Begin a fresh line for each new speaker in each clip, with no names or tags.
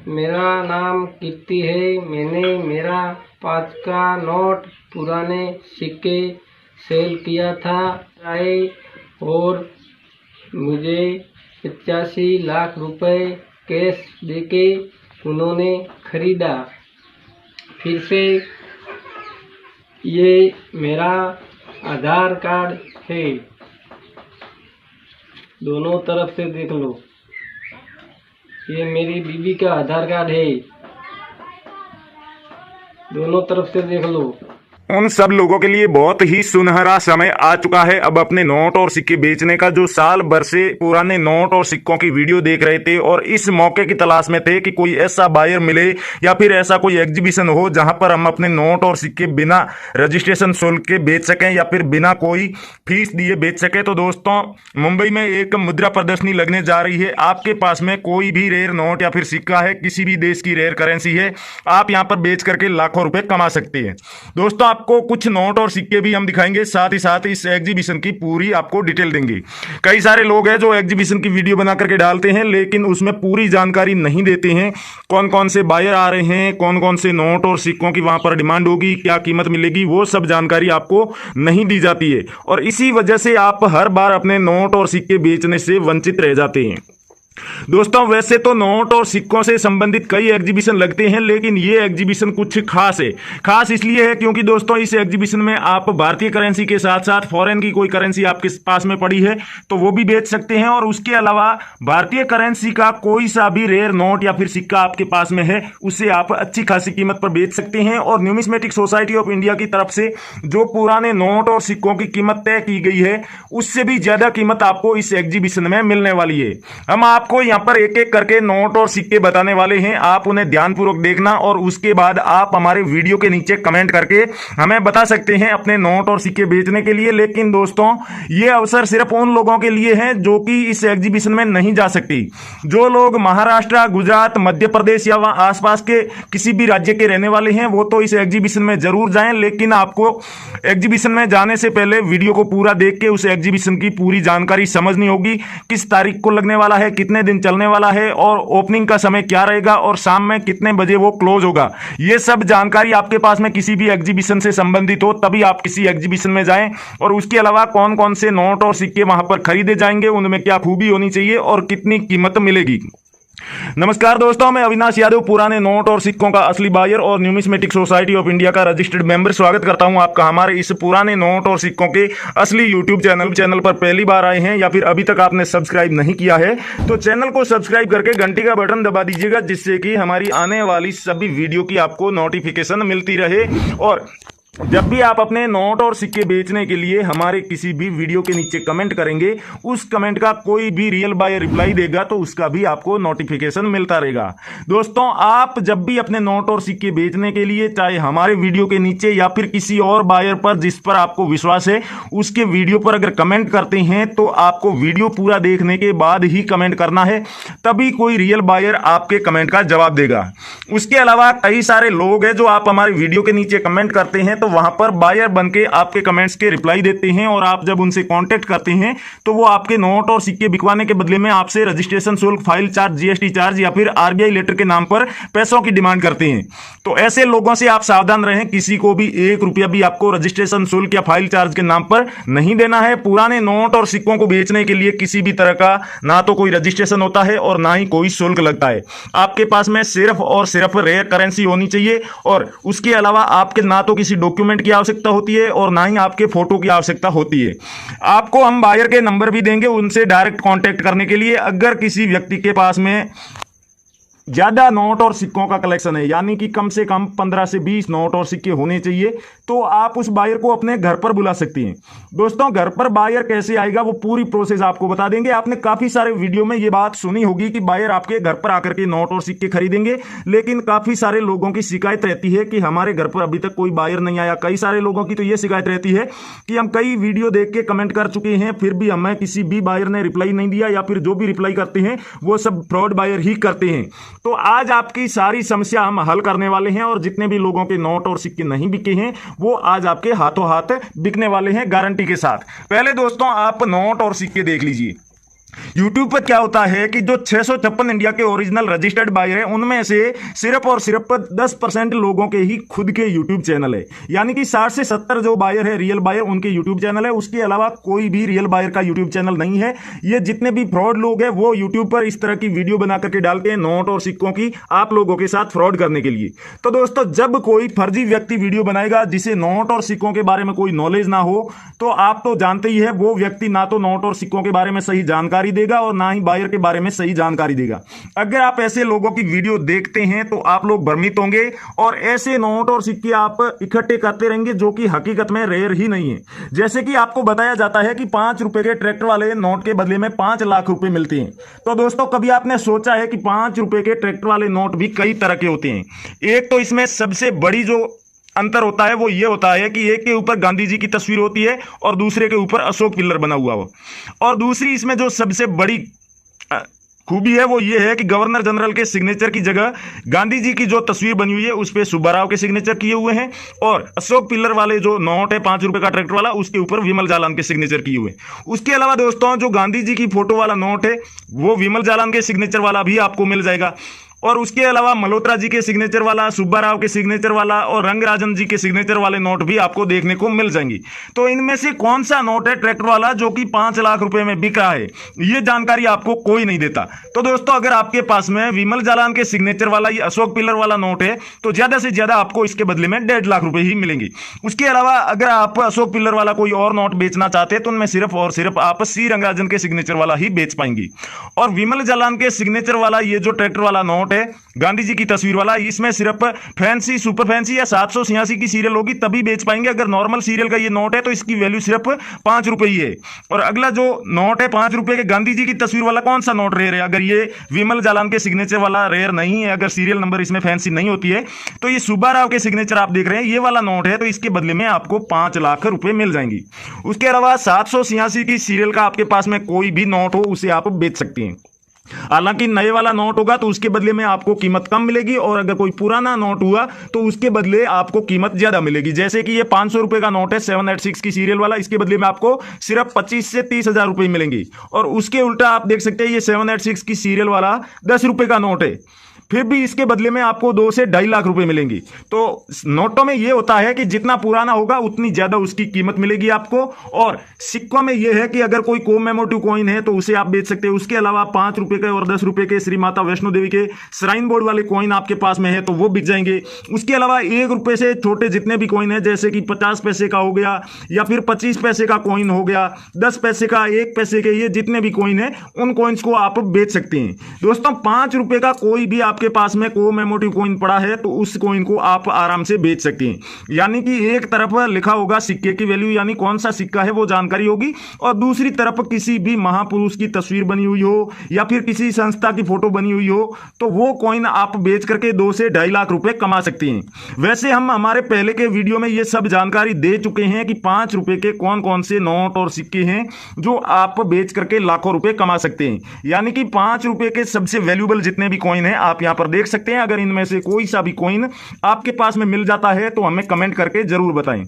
मेरा नाम कीर्ति है। मैंने मेरा 5 का नोट पुराने सिक्के सेल किया था आए और मुझे 85 लाख रुपए कैश देके उन्होंने खरीदा। फिर से ये मेरा आधार कार्ड है, दोनों तरफ से देख लो। ये मेरी बीवी का आधार कार्ड है, दोनों तरफ से देख लो।
उन सब लोगों के लिए बहुत ही सुनहरा समय आ चुका है। अब अपने नोट और सिक्के बेचने का, जो साल भर से पुराने नोट और सिक्कों की वीडियो देख रहे थे और इस मौके की तलाश में थे कि कोई ऐसा बायर मिले या फिर ऐसा कोई एग्जीबिशन हो जहां पर हम अपने नोट और सिक्के बिना रजिस्ट्रेशन शुल्क के बेच सकें या फिर बिना कोई फीस दिए बेच सके। तो दोस्तों, मुंबई में एक मुद्रा प्रदर्शनी लगने जा रही है। आपके पास में कोई भी रेयर नोट या फिर सिक्का है, किसी भी देश की रेयर करेंसी है, आप यहां पर बेच करके लाखों रुपए कमा सकते हैं। दोस्तों, आपको कुछ नोट और सिक्के भी हम दिखाएंगे, साथ ही साथ इस एग्जीबिशन की पूरी आपको डिटेल देंगे। कई सारे लोग हैं जो एग्जीबिशन की वीडियो बना करके डालते हैं, लेकिन उसमें पूरी जानकारी नहीं देते हैं। कौन कौन से बायर आ रहे हैं, कौन कौन से नोट और सिक्कों की वहां पर डिमांड होगी, क्या कीमत मिलेगी, वो सब जानकारी आपको नहीं दी जाती है और इसी वजह से आप हर बार अपने नोट और सिक्के बेचने से वंचित रह जाते हैं। दोस्तों, वैसे तो नोट और सिक्कों से संबंधित कई एग्जीबिशन लगते हैं, लेकिन ये एग्जीबिशन कुछ खास है। खास इसलिए है क्योंकि दोस्तों, इस एग्जीबिशन में आप भारतीय करेंसी के साथ साथ फॉरेन की कोई करेंसी आपके पास में पड़ी है तो वो भी बेच सकते हैं, और उसके अलावा भारतीय करेंसी का कोई सा भी रेयर नोट या फिर सिक्का आपके पास में है उसे आप अच्छी खासी कीमत पर बेच सकते हैं। और न्यूमिस्मेटिक सोसाइटी ऑफ इंडिया की तरफ से जो पुराने नोट और सिक्कों की कीमत तय की गई है, उससे भी ज्यादा कीमत आपको इस एग्जीबिशन में मिलने वाली है। हम आपको यहां पर एक एक करके नोट और सिक्के बताने वाले हैं, आप उन्हें ध्यानपूर्वक देखना और उसके बाद आप हमारे वीडियो के नीचे कमेंट करके हमें बता सकते हैं अपने नोट और सिक्के बेचने के लिए। लेकिन दोस्तों, यह अवसर सिर्फ उन लोगों के लिए है जो कि इस एग्जीबिशन में नहीं जा सकती। जो लोग महाराष्ट्र, गुजरात, मध्य प्रदेश या वहां आसपास के किसी भी राज्य के रहने वाले हैं वो तो इस एग्जीबिशन में जरूर जाएं, लेकिन आपको एग्जीबिशन में जाने से पहले वीडियो को पूरा देख के उस एग्जीबिशन की पूरी जानकारी समझनी होगी। किस तारीख को लगने वाला है, कितने दिन चलने वाला है और ओपनिंग का समय क्या रहेगा और शाम में कितने बजे वो क्लोज होगा। ये सब जानकारी आपके पास में किसी भी एग्जीबिशन से संबंधित हो तभी आप किसी एग्जीबिशन में जाएं। और उसके अलावा कौन कौन से नोट और सिक्के वहां पर खरीदे जाएंगे, उनमें क्या खूबी होनी चाहिए और कितनी कीमत मिलेगी। नमस्कार दोस्तों, मैं अविनाश यादव, पुराने नोट और सिक्कों का असली बायर और न्यूमिस्मेटिक सोसाइटी ऑफ इंडिया का रजिस्टर्ड मेंबर, स्वागत करता हूं आपका हमारे इस पुराने नोट और सिक्कों के असली यूट्यूब चैनल पर पहली बार आए हैं या फिर अभी तक आपने सब्सक्राइब नहीं किया है तो चैनल को सब्सक्राइब करके घंटी का बटन दबा दीजिएगा, जिससे कि हमारी आने वाली सभी वीडियो की आपको नोटिफिकेशन मिलती रहे। और जब भी आप अपने नोट और सिक्के बेचने के लिए हमारे किसी भी वीडियो के नीचे कमेंट करेंगे, उस कमेंट का कोई भी रियल बायर रिप्लाई देगा तो उसका भी आपको नोटिफिकेशन मिलता रहेगा। दोस्तों, आप जब भी अपने नोट और सिक्के बेचने के लिए, चाहे हमारे वीडियो के नीचे या फिर किसी और बायर पर जिस पर आपको विश्वास है उसके वीडियो पर अगर कमेंट करते हैं तो आपको वीडियो पूरा देखने के बाद ही कमेंट करना है, तभी कोई रियल बायर आपके कमेंट का जवाब देगा। उसके अलावा कई सारे लोग हैं जो आप हमारे वीडियो के नीचे कमेंट करते हैं तो वहां पर बायर बनके आपके कमेंट्स के रिप्लाई देते हैं, और आप जब उनसे कांटेक्ट करते हैं तो वो आपके नोट और सिक्के बिकवाने के बदले में आपसे रजिस्ट्रेशन शुल्क, फाइल चार्ज, जीएसटी चार्ज या फिर आरबीआई लेटर के नाम पर पैसों की डिमांड करते हैं। तो ऐसे लोगों से आप सावधान रहें, किसी को भी 1 रुपया भी आपको रजिस्ट्रेशन शुल्क या फाइल चार्ज के नाम पर नहीं देना है। पुराने नोट और सिक्कों को बेचने के लिए किसी भी तरह का ना तो कोई रजिस्ट्रेशन होता है और ना ही कोई शुल्क लगता है। आपके पास में सिर्फ और सिर्फ रेयर करेंसी होनी चाहिए, और उसके अलावा आपके ना तो किसी डॉक्यूमेंट की आवश्यकता होती है और ना ही आपके फोटो की आवश्यकता होती है। आपको हम बायर के नंबर भी देंगे उनसे डायरेक्ट कांटेक्ट करने के लिए। अगर किसी व्यक्ति के पास में ज्यादा नोट और सिक्कों का कलेक्शन है, यानी कि कम से कम 15 से 20 नोट और सिक्के होने चाहिए, तो आप उस बायर को अपने घर पर बुला सकती हैं। दोस्तों, घर पर बायर कैसे आएगा वो पूरी प्रोसेस आपको बता देंगे। आपने काफी सारे वीडियो में ये बात सुनी होगी कि बायर आपके घर पर आकर के नोट और सिक्के खरीदेंगे, लेकिन काफी सारे लोगों की शिकायत रहती है कि हमारे घर पर अभी तक कोई बायर नहीं आया। कई सारे लोगों की तो ये शिकायत रहती है कि हम कई वीडियो देख के कमेंट कर चुके हैं, फिर भी हमें किसी भी बायर ने रिप्लाई नहीं दिया, या फिर जो भी रिप्लाई करते हैं वो सब फ्रॉड बायर ही करते हैं। तो आज आपकी सारी समस्या हम हल करने वाले हैं, और जितने भी लोगों के नोट और सिक्के नहीं बिके हैं वो आज आपके हाथों हाथ बिकने वाले हैं गारंटी के साथ। पहले दोस्तों, आप नोट और सिक्के देख लीजिए। YouTube पर क्या होता है कि जो 656 इंडिया के ओरिजिनल रजिस्टर्ड बायर हैं उनमें से सिर्फ और सिर्फ 10% लोगों के ही खुद के YouTube चैनल है। यानी कि 60 से 70 जो बायर है रियल बायर उनके YouTube चैनल है, उसके अलावा कोई भी रियल बायर का YouTube चैनल नहीं है। ये जितने भी फ्रॉड लोग हैं वो YouTube पर इस तरह की वीडियो बना करके डालते हैं नोट और सिक्कों की आप लोगों के साथ फ्रॉड करने के लिए। तो दोस्तों जब कोई फर्जी व्यक्ति वीडियो बनाएगा जिसे नोट और सिक्कों के बारे में कोई नॉलेज ना हो, तो आप तो जानते ही है वो व्यक्ति ना तो नोट और सिक्कों के बारे में सही जानकारी देगा और ना ही बायर के बारे में सही जानकारी देगा। अगर आप ऐसे लोगों की वीडियो देखते हैं तो आप लोग भ्रमित होंगे और ऐसे नोट और सिक्के आप इकट्ठे करते रहेंगे जो कि हकीकत में रेयर ही नहीं है। जैसे कि आपको बताया जाता है कि 5 रुपए के ट्रैक्टर वाले नोट के बदले में 5 लाख रुपए मिलते हैं। तो दोस्तों कभी आपने सोचा है कि 5 रुपए के ट्रैक्टर वाले नोट भी कई तरह के होते हैं। एक तो इसमें सबसे बड़ी जो अंतर होता है वो ये होता है कि एक के ऊपर गांधी जी की तस्वीर होती है और दूसरे के ऊपर अशोक पिल्लर बना हुआ हो। और दूसरी इसमें जो सबसे बड़ी खूबी है वो ये है कि गवर्नर जनरल के सिग्नेचर की जगह गांधी जी की जो तस्वीर बनी हुई है उस पर सुब्बाराव के सिग्नेचर किए हुए हैं और अशोक पिल्लर वाले जो नोट है 5 रुपए का ट्रैक्टर वाला उसके ऊपर विमल जालान के सिग्नेचर किए हुए हैं। उसके अलावा दोस्तों जो गांधी जी की फोटो वाला नोट है वो विमल जालान के सिग्नेचर वाला भी आपको मिल जाएगा। और उसके अलावा मल्होत्रा जी के सिग्नेचर वाला, सुब्बाराव के सिग्नेचर वाला और रंगराजन जी के सिग्नेचर वाले नोट भी आपको देखने को मिल जाएंगी। तो इनमें से कौन सा नोट है ट्रैक्टर वाला जो कि 5 लाख रुपए में बिक रहा है, ये जानकारी आपको कोई नहीं देता। तो दोस्तों अगर आपके पास में विमल जालान के सिग्नेचर वाला ये अशोक पिल्लर वाला नोट है तो ज्यादा से ज्यादा आपको इसके बदले में 1.5 लाख रुपए ही मिलेंगे। उसके अलावा अगर आप अशोक पिल्लर वाला कोई और नोट बेचना चाहते हैं तो उनमें सिर्फ और सिर्फ आप सी रंगराजन के सिग्नेचर वाला ही बेच पाएंगे। और विमल जालान के सिग्नेचर वाला ये जो ट्रैक्टर वाला नोट है गांधी जी की तस्वीर वाला, इसमें सिर्फ फैंसी, सुपर फैंसी या 786 की सीरियल होगी तभी बेच पाएंगे। अगर नॉर्मल सीरियल का ये नोट है तो इसकी वैल्यू सिर्फ 5 रुपए ही है। और अगला जो नोट है 5 रुपए के गांधी जी की तस्वीर वाला, कौन सा नोट रेयर है? अगर ये विमल जालान के सिग्नेचर वाला रेयर नहीं है, अगर सीरियल नंबर इसमें फैंसी नहीं होती है, तो ये सुब्बाराव के सिग्नेचर आप देख रहे हैं ये वाला नोट है तो इसके बदले में आपको 5 लाख रुपए मिल जाएंगी। उसके अलावा 786 की सीरियल का आपके पास में कोई भी नोट हो उसे आप बेच सकते हैं। हालांकि नए वाला नोट होगा तो उसके बदले में आपको कीमत कम मिलेगी और अगर कोई पुराना नोट हुआ तो उसके बदले आपको कीमत ज्यादा मिलेगी। जैसे कि ये 500 रुपए का नोट है 786 की सीरियल वाला, इसके बदले में आपको सिर्फ 25 से 30 हजार रुपए मिलेंगे। और उसके उल्टा आप देख सकते हैं ये 786 की सीरियल वाला 10 रुपए का नोट है, फिर भी इसके बदले में आपको 2 से 2.5 लाख रुपए मिलेंगी। तो नोटों में यह होता है कि जितना पुराना होगा उतनी ज्यादा उसकी कीमत मिलेगी आपको। और सिक्कों में यह है कि अगर कोई कोमेमोटिव कॉइन है तो उसे आप बेच सकते हैं। उसके अलावा 5 रुपए के और 10 रुपए के श्री माता वैष्णो देवी के श्राइन बोर्ड वाले कॉइन आपके पास में है तो वो बिक जाएंगे। उसके अलावा 1 रुपए से छोटे जितने भी कॉइन है जैसे कि 50 पैसे का हो गया या फिर 25 पैसे का कॉइन हो गया, 10 पैसे का, 1 पैसे के, ये जितने भी कॉइन है उन कॉइन्स को आप बेच सकते हैं। दोस्तों 5 रुपए का कोई भी आपके पास में कोमेमोटिव कॉइन पड़ा है तो उस कॉइन को आप आराम से बेच सकते हैं। यानी कि एक तरफ लिखा होगा सिक्के की वैल्यू यानी कौन सा सिक्का है वो जानकारी होगी और दूसरी तरफ किसी भी महापुरुष की तस्वीर बनी हुई हो या फिर किसी संस्था की फोटो बनी हुई हो तो वो कॉइन आप बेच करके 2 से 2.5 लाख रुपए कमा सकते हैं। वैसे हम हमारे पहले के वीडियो में ये सब जानकारी दे चुके हैं कि 5 रुपए के कौन कौन से नोट और सिक्के हैं जो आप बेच करके लाखों रुपए कमा सकते हैं। यानी कि 5 रुपए के सबसे वैल्यूएबल जितने भी कॉइन है आप यहां पर देख सकते हैं। अगर इनमें से कोई सा भी कॉइन आपके पास में मिल जाता है तो हमें कमेंट करके जरूर बताएं।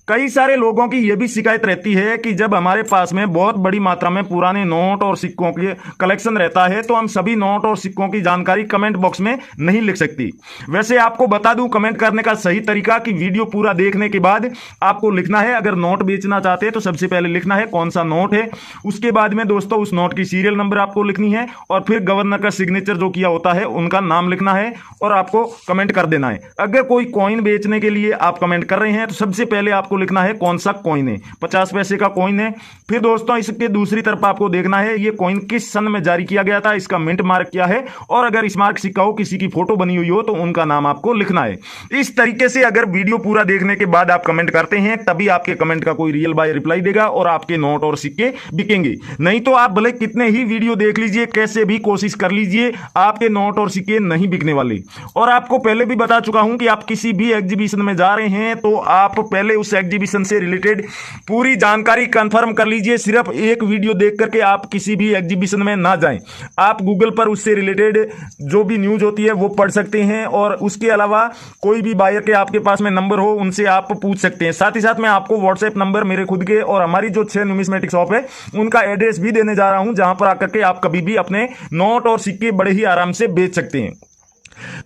कई सारे लोगों की यह भी शिकायत रहती है कि जब हमारे पास में बहुत बड़ी मात्रा में पुराने नोट और सिक्कों के कलेक्शन रहता है तो हम सभी नोट और सिक्कों की जानकारी कमेंट बॉक्स में नहीं लिख सकती। वैसे आपको बता दूं कमेंट करने का सही तरीका कि वीडियो पूरा देखने के बाद आपको लिखना है, अगर नोट बेचना चाहते हैं तो सबसे पहले लिखना है कौन सा नोट है, उसके बाद में दोस्तों उस नोट की सीरियल नंबर आपको लिखनी है और फिर गवर्नर का सिग्नेचर जो किया होता है उनका नाम लिखना है और आपको कमेंट कर देना है। अगर कोई कॉइन बेचने के लिए आप कमेंट कर रहे हैं तो सबसे पहले आपको लिखना है कौन सा कॉइन है, 50 पैसे का कॉइन है। फिर दोस्तों इसके दूसरी तरफ आपको देखना है ये कॉइन किस सन में जारी किया गया था, इसका मिंट मार्क क्या है और अगर स्मारक सिक्का हो, किसी की फोटो बनी हुई हो तो उनका नाम आपको लिखना है। इस तरीके से अगर वीडियो पूरा देखने के बाद आप कमेंट करते हैं तभी आपके कमेंट का कोई रियल बाय रिप्लाई देगा और आपके नोट और सिक्के बिकेंगे। नहीं तो आप भले कितने ही वीडियो देख लीजिए, कैसे भी कोशिश कर लीजिए, आपके नोट और सिक्के नहीं बिकने वाले। और आपको पहले भी बता चुका हूं कि आप किसी भी एग्जीबिशन में जा रहे हैं तो आप पहले उस एग्जीबिशन से रिलेटेड पूरी जानकारी कंफर्म कर लीजिए। सिर्फ एक वीडियो देख करके आप किसी भी एग्जीबिशन में ना जाएं, आप गूगल पर उससे रिलेटेड जो भी न्यूज होती है वो पढ़ सकते हैं, और उसके अलावा कोई भी बायर के आपके पास में नंबर हो उनसे आप पूछ सकते हैं। साथ ही साथ मैं आपको व्हाट्सएप नंबर मेरे खुद के और हमारी जो 6 न्यूमिस्मेटिक शॉप है उनका एड्रेस भी देने जा रहा हूं, जहां पर आकर के आप कभी भी अपने नोट और सिक्के बड़े ही आराम से बेच सकते हैं।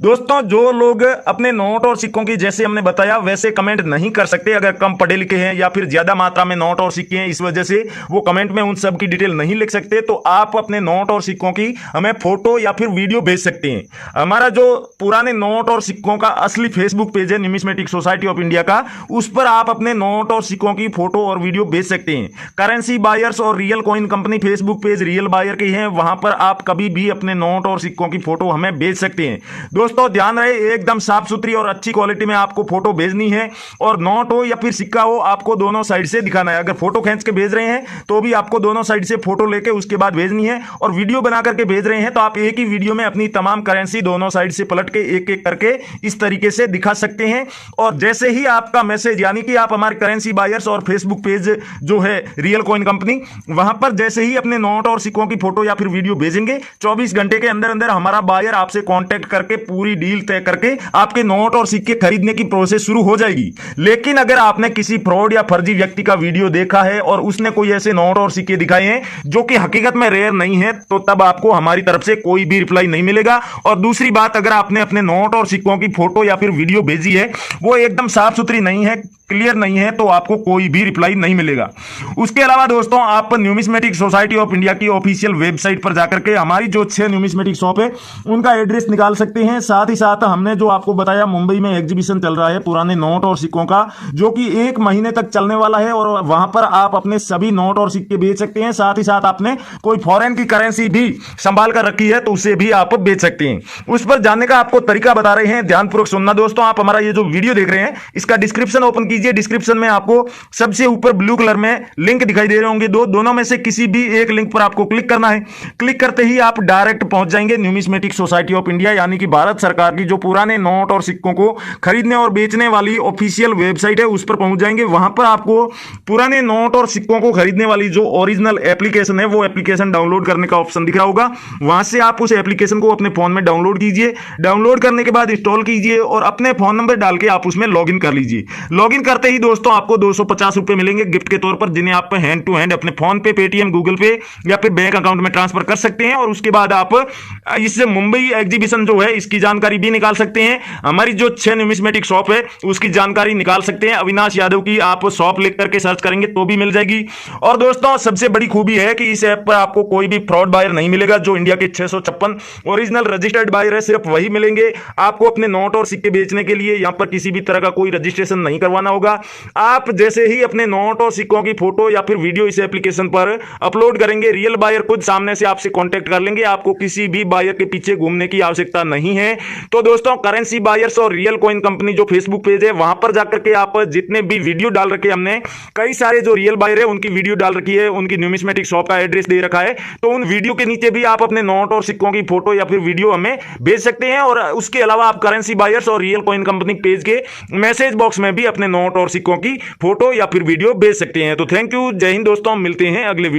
दोस्तों, जो लोग अपने नोट और सिक्कों की जैसे हमने बताया वैसे कमेंट नहीं कर सकते, अगर कम पढ़े लिखे हैं या फिर ज्यादा मात्रा में नोट और सिक्के हैं इस वजह से वो कमेंट में उन सब की डिटेल नहीं लिख सकते, तो आप अपने नोट और सिक्कों की हमें फोटो या फिर वीडियो भेज सकते हैं। हमारा जो पुराने नोट और सिक्कों का असली फेसबुक पेज है न्यूमिस्मेटिक सोसाइटी ऑफ इंडिया का, उस पर आप अपने नोट और सिक्कों की फोटो और वीडियो भेज सकते हैं। करेंसी बायर्स और real coin company Facebook page real buyer की है, वहां पर आप कभी भी अपने नोट और सिक्कों की फोटो हमें भेज सकते हैं। दोस्तों ध्यान रहे, एकदम साफ सुथरी और अच्छी क्वालिटी में आपको फोटो भेजनी है, और नोट हो या फिर सिक्का हो आपको दोनों साइड से दिखाना है। अगर फोटो खींच के भेज रहे हैं तो भी आपको दोनों साइड से फोटो लेके उसके बाद भेजनी है, और वीडियो बना करके भेज रहे हैं तो आप एक ही वीडियो में अपनी तमाम करेंसी दोनों साइड से पलट के एक एक करके इस तरीके से दिखा सकते हैं। और जैसे ही आपका मैसेज, यानी कि आप हमारे करेंसी बायर्स और फेसबुक पेज जो है रियल कॉइन कंपनी, वहां पर जैसे ही अपने नोट और सिक्कों की फोटो या फिर वीडियो भेजेंगे 24 घंटे के अंदर अंदर हमारा बायर आपसे कांटेक्ट करके पूरी डील तय करके आपके नोट और सिक्के खरीदने की प्रोसेस शुरू हो जाएगी। लेकिन अगर आपने किसी फ्रॉड या फर्जी व्यक्ति का वीडियो देखा है और उसने कोई ऐसे नोट और सिक्के दिखाए हैं जो कि हकीकत में रेयर नहीं है, तो तब आपको हमारी तरफ से कोई भी रिप्लाई नहीं मिलेगा। और दूसरी बात, अगर आपने अपने नोट और सिक्कों की फोटो या फिर वीडियो भेजी है वो एकदम साफ सुथरी नहीं है, क्लियर नहीं है, तो आपको कोई भी रिप्लाई नहीं मिलेगा। उसके अलावा दोस्तों, आप न्यूमिस्मेटिक सोसाइटी ऑफ इंडिया की ऑफिशियल वेबसाइट पर जाकर के हमारी जो 6 न्यूमिस्मेटिक शॉप है उनका एड्रेस निकाल सकते हैं। साथ ही साथ हमने जो आपको बताया मुंबई में एग्जीबिशन चल रहा है पुराने नोट और सिक्कों का, जो कि 1 महीने तक चलने वाला है, और वहां पर आप अपने सभी नोट और सिक्के बेच सकते हैं। साथ ही साथ आपने कोई फॉरेन की करेंसी भी संभाल कर रखी है तो उसे भी आप बेच सकते हैं। उस पर जाने का आपको तरीका बता रहे हैं, ध्यानपूर्वक सुनना दोस्तों। आप हमारा ये जो वीडियो देख रहे हैं इसका डिस्क्रिप्शन ओपन कीजिए। डिस्क्रिप्शन में आपको सबसे ऊपर ब्लू कलर में लिंक दिखाई दे रहे होंगे, दोनों में से किसी भी एक लिंक पर आपको क्लिक करना है। क्लिक करते ही आप डायरेक्ट पहुंच जाएंगे न्यूमिस्मेटिक सोसाइटी ऑफ इंडिया, यानी कि भारत सरकार की जो पुराने नोट और सिक्कों को खरीदने और बेचने वाली ऑफिशियल वेबसाइट है उस पर पहुंच जाएंगे। वहां पर आपको पुराने नोट और सिक्कों को खरीदने वाली जो ओरिजिनल एप्लीकेशन है वो एप्लीकेशन डाउनलोड करने का ऑप्शन दिख रहा होगा। वहां से आप उस एप्लीकेशन को अपने फोन में डाउनलोड कीजिए। डाउनलोड करने के बाद इंस्टॉल कीजिए और अपने फोन नंबर डाल के आप उसमें लॉगिन कर लीजिए। लॉगिन करते ही दोस्तों आपको 250 रुपए मिलेंगे गिफ्ट के तौर पर, जिन्हें आप हैंड टू हैंड अपने फोन पे, पेटीएम, गूगल पे या फिर बैंक अकाउंट में ट्रांसफर कर सकते हैं। और उसके बाद आप इस मुंबई एग्जीबिशन जो है इसकी जानकारी भी निकाल सकते हैं। हमारी जो 6 न्यूमिस्मेटिक शॉप है उसकी जानकारी निकाल सकते हैं। अविनाश यादव की आप शॉप लिख करके सर्च करेंगे तो भी मिल जाएगी। और दोस्तों सबसे बड़ी खूबी है कि इस ऐप पर आपको कोई भी फ्रॉड बायर नहीं मिलेगा। जो इंडिया के 656 ओरिजिनल रजिस्टर्ड बायर है सिर्फ वही मिलेंगे। आपको अपने नोट और सिक्के बेचने के लिए यहां पर किसी भी तरह का कोई रजिस्ट्रेशन नहीं करवाना होगा। आप जैसे ही अपने नोट और सिक्कों की फोटो या फिर वीडियो इस एप्लीकेशन पर अपलोड करेंगे, रियल बायर खुद सामने से आपसे कांटेक्ट कर लेंगे। आपको किसी भी बायर के पीछे घूमने की आवश्यकता नहीं है। तो दोस्तों करेंसी बायर्स और रियल कॉइन कंपनी जो फेसबुक पेज है वहां पर जाकर के आप जितने भी वीडियो डाल रखे हमने, कई सारे जो रियल बायर है उनकी वीडियो डाल रखी है, उनकी न्यूमिस्मेटिक शॉप का एड्रेस दे रखा है, तो उन वीडियो के नीचे भी आप अपने नोट और सिक्कों की फोटो या फिर वीडियो हमें भेज सकते हैं। और उसके अलावा आप करेंसी बायर्स और रियल कॉइन कंपनी पेज के मैसेज बॉक्स में भी अपने नोट और सिक्कों की फोटो या फिर वीडियो भेज सकते हैं। तो थैंक यू, जय हिंद दोस्तों, मिलते हैं अगले वीडियो।